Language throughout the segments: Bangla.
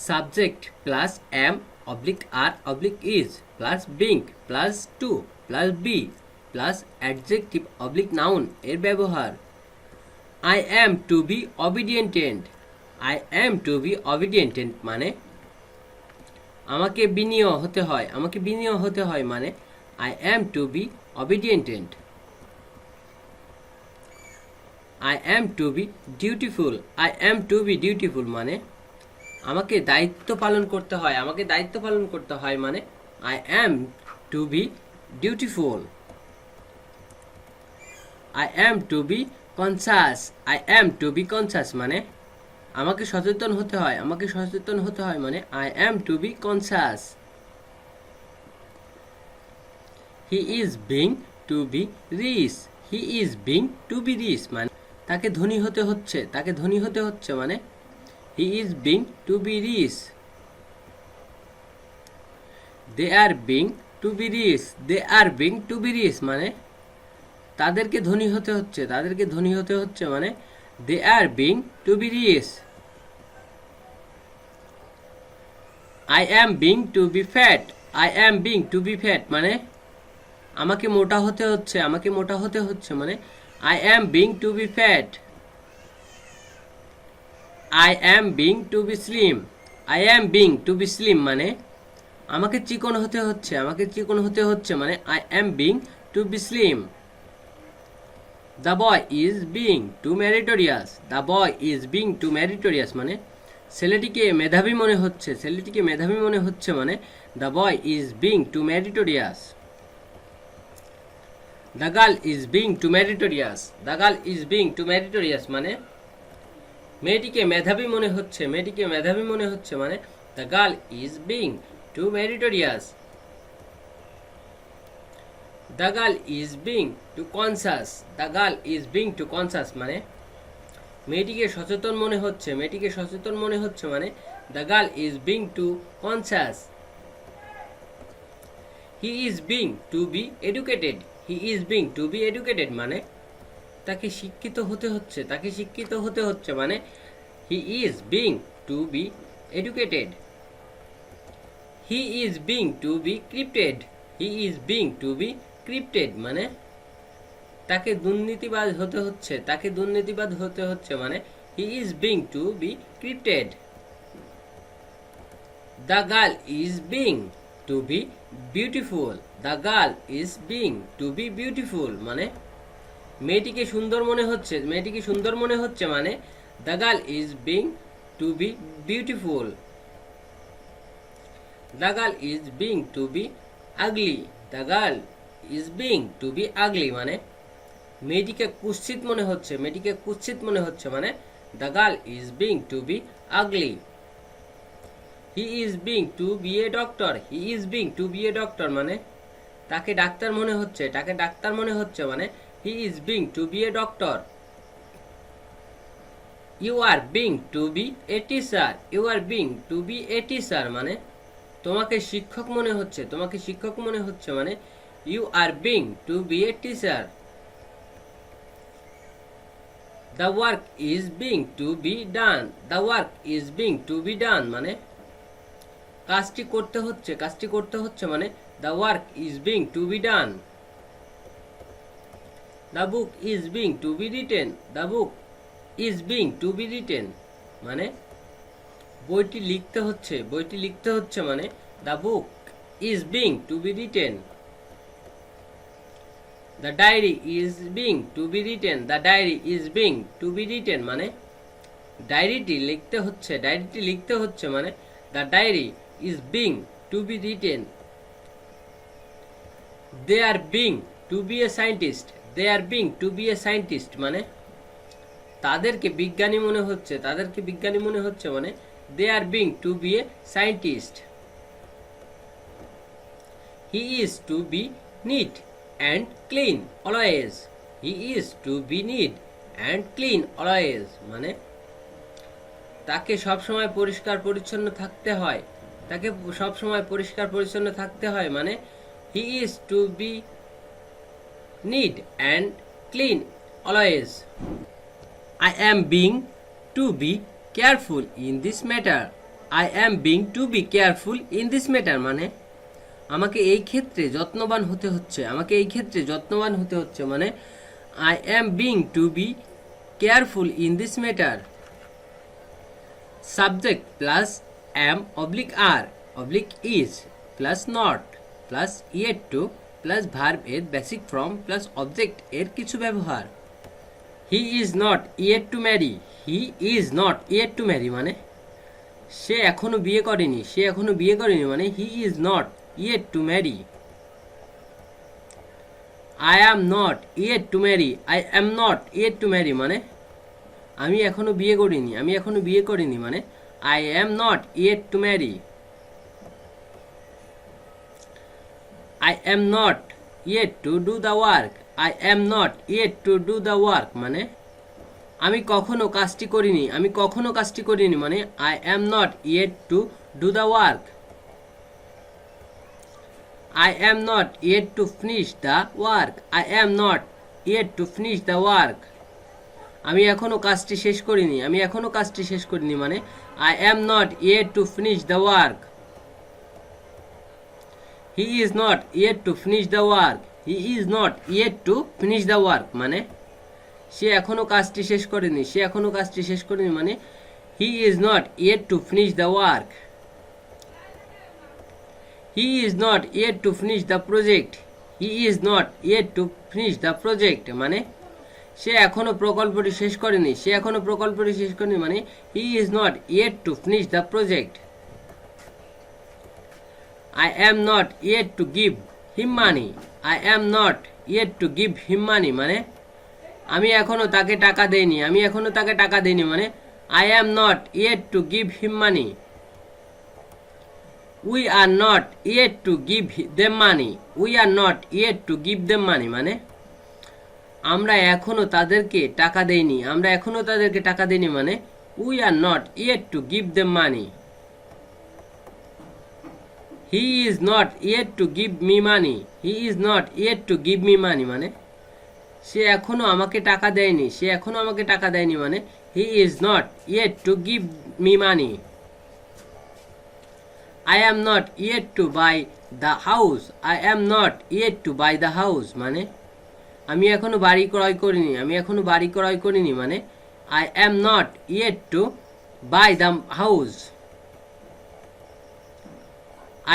Subject plus am oblique are oblique is plus being plus to plus be plus adjective oblique noun এর ব্যবহার। I am to be obedient. I am to be obedient মানে আমাকে বিনীয় হতে হয়, আমাকে বিনীয় হতে হয় মানে I am to be obedient. I am to be dutiful. I am to be dutiful মানে আমাকে দায়িত্ব পালন করতে হয়, আমাকে দায়িত্ব পালন করতে হয় মানে I am to be dutiful. I am to be conscious. I am to be conscious মানে আমাকে সচেতন হতে হয়, আমাকে সচেতন হতে হয় মানে I am to be conscious. He is being to be rich. He is being to be rich মানে তাকে ধনী হতে হচ্ছে, তাকে ধনী হতে হচ্ছে মানে he is being to be rich. They are being to be rich. They are being to be rich মানে তাদেরকে ধনী হতে হচ্ছে, তাদেরকে ধনী হতে হচ্ছে মানে they are being to be rich. I am being to be fat. I am being to be fat মানে আমাকে মোটা হতে হচ্ছে, আমাকে মোটা হতে হচ্ছে মানে I am being to be fat. I am being to be slim. I am being to be slim মানে আমাকে চিকন হতে হচ্ছে, আমাকে চিকন হতে হচ্ছে মানে I am being to be slim. The boy is being to meritorious. The boy is being to meritorious মানে ছেলেটিকে মেধাবী মনে হচ্ছে, ছেলেটিকে মেধাবী মনে হচ্ছে মানে the boy is being to meritorious. The girl is being to meritorious. The girl is being to meritorious মানে মেয়েটিকে মেধাবী মনে হচ্ছে, মেয়েটিকে মেধাবী মনে হচ্ছে মানে the girl is being to meritorious. The girl is being to conscious. The girl is being to conscious মানে মেয়েটিকে সচেতন মনে হচ্ছে, মেয়েটিকে সচেতন মনে হচ্ছে মানে the girl is being to conscious. He is being to be educated. He is being to be educated মানে তাকে শিক্ষিত হতে হচ্ছে, তাকে শিক্ষিত হতে হচ্ছে মানে he is being to be educated. He is being to be corrupted. He is being to be corrupted মানে তাকে দুর্নীতিবাজ হতে হচ্ছে, তাকে দুর্নীতিবাজ হতে হচ্ছে মানে he is being to be corrupted. The girl is being to be beautiful. The girl is being to be beautiful মানে মেয়েটিকে সুন্দর মনে হচ্ছে, মেয়েটিকে সুন্দর মনে হচ্ছে মানে the girl is being to be beautiful. The girl is being to be ugly. The girl is being to be ugly মানে মেয়েটিকে কুৎসিত মনে হচ্ছে, মেয়েটিকে কুৎসিত মনে হচ্ছে মানে the girl is being to be ugly. He is being to be a doctor. He is being to be a doctor মানে তাকে ডাক্তার মনে হচ্ছে, তাকে ডাক্তার মনে হচ্ছে মানে he is being to be a doctor. You are being to be a teacher. You are being to be a teacher মানে তোমাকে শিক্ষক মনে হচ্ছে, তোমাকে শিক্ষক মনে হচ্ছে মানে you are being to be a teacher. The work is being to be done. The work is being to be done মানে কাজটি করতে হচ্ছে, কাজটি করতে হচ্ছে মানে the work is being to be done. The book is being to be written. The book is being to be written মানে বইটি লিখতে হচ্ছে, বইটি লিখতে হচ্ছে মানে the book is being to be written. The diary is being to be written. The diary is being to be written মানে ডায়েরিটি লিখতে হচ্ছে, ডায়েরিটি লিখতে হচ্ছে মানে the diary is being to be written. They are being to be a scientist. They are being to be a scientist মানে তাদেরকে বিজ্ঞানী মনে হচ্ছে, তাদেরকে বিজ্ঞানী মনে হচ্ছে মানে they are being to be a scientist. He is to be neat and clean always. He is to be neat and clean always মানে তাকে সবসময় পরিষ্কার পরিচ্ছন্ন থাকতে হয়, তাকে সবসময় পরিষ্কার পরিচ্ছন্ন থাকতে হয় মানে he is to be neat and clean always. I am being to be careful in this matter. I am being to be careful in this matter মানে আমাকে এই ক্ষেত্রে যত্নবান হতে হচ্ছে, আমাকে এই ক্ষেত্রে যত্নবান হতে হচ্ছে মানে I am being to be careful in this matter. Subject plus am oblique are oblique is plus not plus yet to plus verb এর বেসিক ফর্ম প্লাস অবজেক্ট এর কিছু ব্যবহার। He is not yet to marry, he is not yet to marry মানে সে এখনো বিয়ে করেনি, সে এখনো বিয়ে করেনি মানে he is not yet to Mary. I am not yet to Mary, I am not yet to marry মানে আমি এখনো বিয়ে করিনি, আমি এখনো বিয়ে করিনি মানে I am not yet to Mary. I am not yet to do the work, I am not yet to do the work মানে আমি কখনো কাজটি করিনি, আমি কখনো কাজটি করিনি মানে I am not yet to do the work. I am not yet to finish the work, I am not yet to finish the work আমি এখনো কাজটি শেষ করিনি, আমি এখনো কাজটি শেষ করিনি মানে I am not yet to finish the work. He is not yet to finish the work, he is not yet to finish the work মানে সে এখনো কাজটি শেষ করেনি, সে এখনো কাজটি শেষ করেনি মানে he is not yet to finish the work. He is not yet to finish the project, he is not yet to finish the project মানে সে এখনো প্রকল্পটি শেষ করেনি, সে এখনো প্রকল্পটি শেষ করেনি মানে he is not yet to finish the project. I am not yet to give him money, I am not yet to give him money মানে আমি এখনো তাকে টাকা দেইনি, আমি এখনো তাকে টাকা দেইনি মানে I am not yet to give him money. We are not yet to give them money, we are not yet to give them money মানে আমরা এখনো তাদেরকে টাকা দেইনি, আমরা এখনো তাদেরকে টাকা দেইনি মানে we are not yet to give them money. He is not yet to give me money, he is not yet to give me money মানে সে এখনো আমাকে টাকা দেয়নি, সে এখনো আমাকে টাকা দেয়নি মানে he is not yet to give me money. I am not yet to buy the house, I am not yet to buy the house মানে আমি এখনো বাড়ি ক্রয় করিনি, আমি এখনো বাড়ি ক্রয় করিনি মানে I am not yet to buy the house.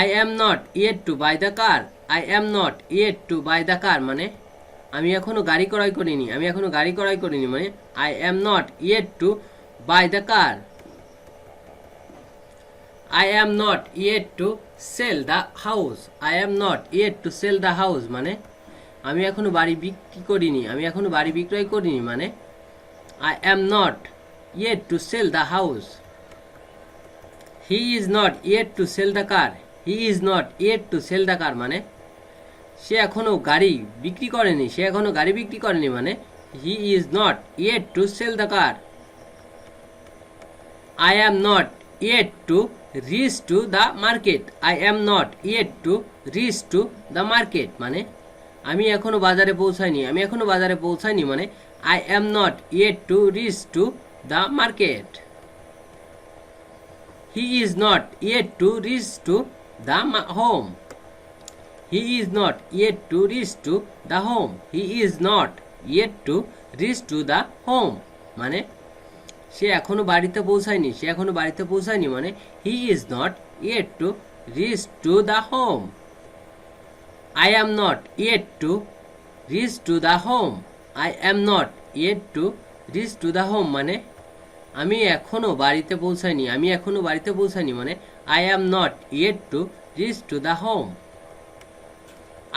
I am not yet to buy the car, I am not yet to buy the car মানে আমি এখনো গাড়ি ক্রয় করিনি, আমি এখনো গাড়ি ক্রয় করিনি মানে I am not yet to buy the car. I am not yet to sell the house, I am not yet to sell the house মানে আমি এখনো বাড়ি বিক্রি করিনি, আমি এখনো বাড়ি বিক্রয় করিনি মানে I am not yet to sell the house. He is not yet to sell the car, he is not yet to sell the car মানে সে এখনো গাড়ি বিক্রি করেনি, সে এখনো গাড়ি বিক্রি করেনি মানে he is not yet to sell the car. I am not yet to reach to the market, I am not yet to reach to the market মানে আমি এখনো বাজারে পৌঁছাইনি, আমি এখনো বাজারে পৌঁছাইনি মানে I am not yet to reach to the market. He is not yet to reach to the home, he is not yet to reach to the home, he is not yet to reach to the home মানে সে এখনো বাড়িতে পৌঁছায়নি, সে এখনো বাড়িতে পৌঁছায়নি মানে he is not yet to reach to the home. I am not yet to reach to the home, I am not yet to reach to the home মানে আমি এখনো বাড়িতে পৌঁছাইনি, আমি এখনো বাড়িতে পৌঁছাইনি মানে I am not yet to reach to the home.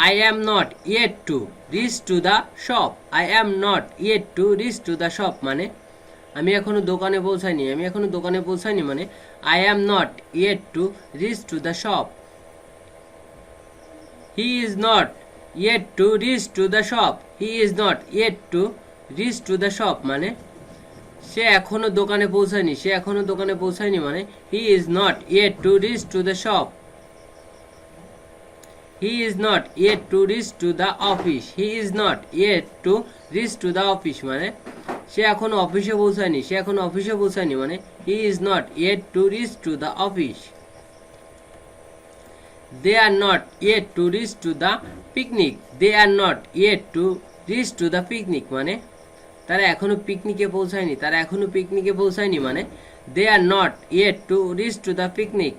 I am not yet to reach to the shop, I am not yet to reach to the shop মানে আমি এখনো দোকানে পৌঁছাইনি, আমি এখনো দোকানে পৌঁছাইনি মানে I am not yet to reach to the shop. He is not yet to reach to the shop, he is not yet to reach to the shop মানে সে এখনো দোকানে পৌঁছায়নি, সে এখনো দোকানে পৌঁছায়নি মানে he is not yet to reach to the shop. He is not yet to reach to the office, he is not yet to reach to the office মানে সে এখনো অফিসে পৌঁছায়নি, সে এখনো অফিসে পৌঁছায়নি মানে he is not yet to reach to the office. They are not yet to reach to the picnic, they are not yet to reach to the picnic মানে তারা এখনো পিকনিকে পৌঁছায়নি, তারা এখনো পিকনিকে পৌঁছায়নি মানে they are not yet to reach to the picnic.